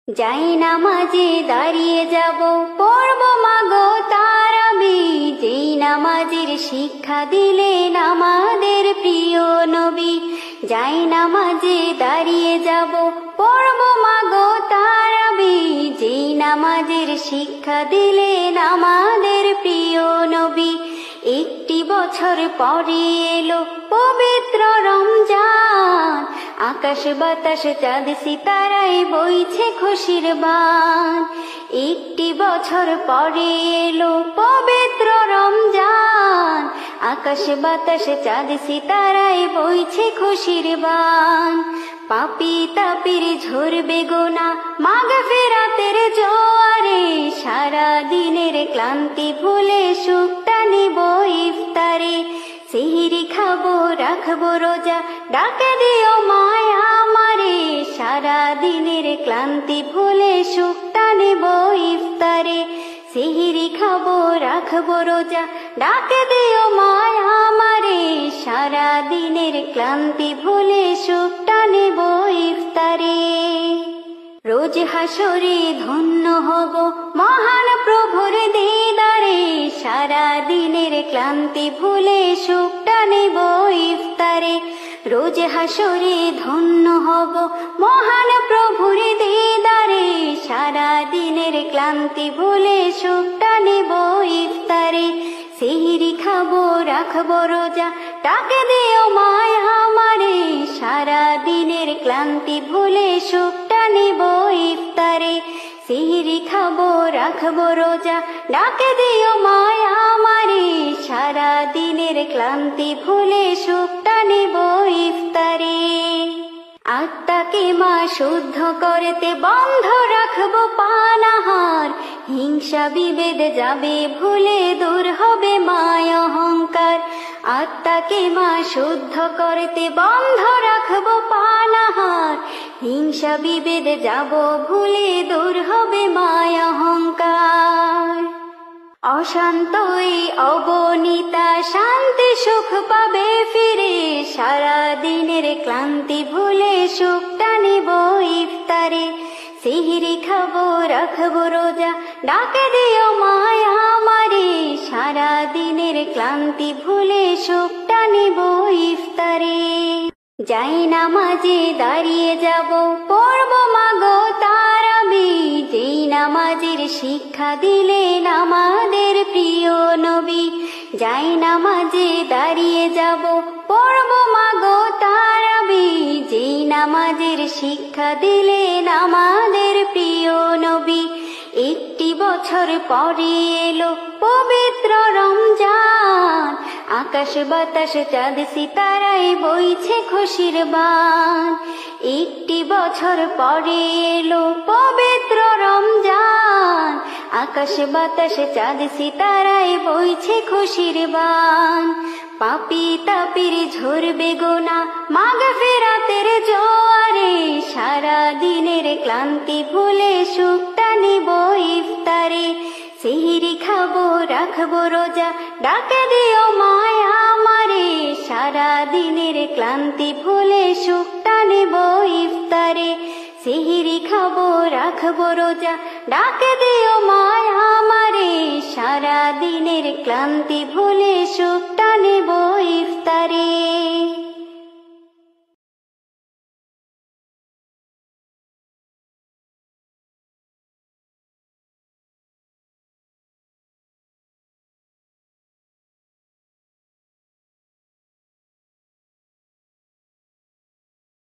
যাই নামাজে দাঁড়িয়ে যাব, পড়ব মাগো তারাবি। যেই নামাজের শিক্ষা দিলেন আমাদের প্রিয় নবী। যাই নামাজে দাঁড়িয়ে যাব, পড়ব মাগো তারাবি। যেই নামাজের শিক্ষা দিলেন আমাদের প্রিয় নবী। একটি বছর পরে এলো পবিত্র রমজান, আকাশ বাতাস চাঁদ সিতারায় বইছে খুশির বান। একটি বছর পরে এলো পবিত্র রমজান, আকাশ বাতাস চাঁদ সিতারায় বইছে খুশির বান। পাপী তাপির ঝরবে গোনা মাগফিরাতের জোয়ারে, সারা দিনের ক্লান্তি ভুলে সুখটা নিব ইফতারে। সেহরি খাবো রাখবো রোজা, ডাকে দিও মায়া আমারে। সারা দিনের ক্লান্তি ভুলে সুখটা নেব ইফতারে। সেহরি খাবো রাখবো রোজা, ডাকে দিও মায়া আমারে। সারা দিনের ক্লান্তি ভুলে সুখটা নেব ইফতারে। রোজ হাসরে ধন্য হব মহান প্রভুর দিদারে, সারা দিনের ক্লান্তি ভুলে সুখটা নেব ইফতারে। রোজ হাসরে ধন্য হব মহান প্রভুর দিদারে, সারা দিনের ক্লান্তি ভুলে সুখটা নেব ইফতারে। সেহরি খাবো রাখবো রোজা, ডাকে দিও মায়া আমারে। সারা দিনের ক্লান্তি ভুলে সুখটা নেব ইফতারে। সেহরি খাবো রাখবো রোজা, ডাকে দিও মায়া আমারে। সারা দিনের ক্লান্তি ভুলে সুখটা নেব ইফতারে। আত্মাকে মা শুদ্ধ করতে বন্ধ রাখবো পানাহার, হিংসা বিভেদ যাবে ভুলে দূর হবে মায় অহংকার। আত্মাকে মা শুদ্ধ করতে বন্ধ রাখবো পানাহার, হিংসা বিভেদ যাব ভুলে দূর হবে মায় অহংকার। অশান্ত এই অবনীতা শান্তি সুখ পাবে ফিরে, সারা দিনের ক্লান্তি ভুলে সুখটা নেব ইফতারে। সেহরি খাবো রাখবো রোজা, ডাকে দিও মায়া আমারে। সারা দিনের ক্লান্তি ভুলে সুখটা নেব ইফতারে। যাই নামাজে দাঁড়িয়ে যাব, পড়ব মাগো তারাবি। যেই নামাজের শিক্ষা দিলেন আমাদের প্রিয় নবী। যাই নামাজে দাঁড়িয়ে যাব, পড়ব মাগো তারাবি। যেই নামাজের শিক্ষা দিলেন আমাদের প্রিয় নবী। একটি বছর পরে এলো পবিত্র রমজান, আকাশ বাতাস চাঁদ সিতারায় বইছে খুশির বান। একটি বছর পরে এলো পবিত্র রমজান, আকাশ বাতাস চাঁদ সিতারায় বইছে খুশির বান। পাপী তাপির ঝরবে গোনা মাগফিরাতের জোয়ারে, সারা দিনের ক্লান্তি ভুলে সুখটা নিব ইফতারে। সেহরি খাবো রাখবো রোজা, ডাকে দিও মায়া আমারে। সারা দিনের ক্লান্তি ভুলে সুখটা নেব ইফতারে। সেহরি খাবো রাখবো রোজা, ডাকে দিও মায়া আমারে। সারা দিনের ক্লান্তি ভুলে সুখটা নেব ইফতারে।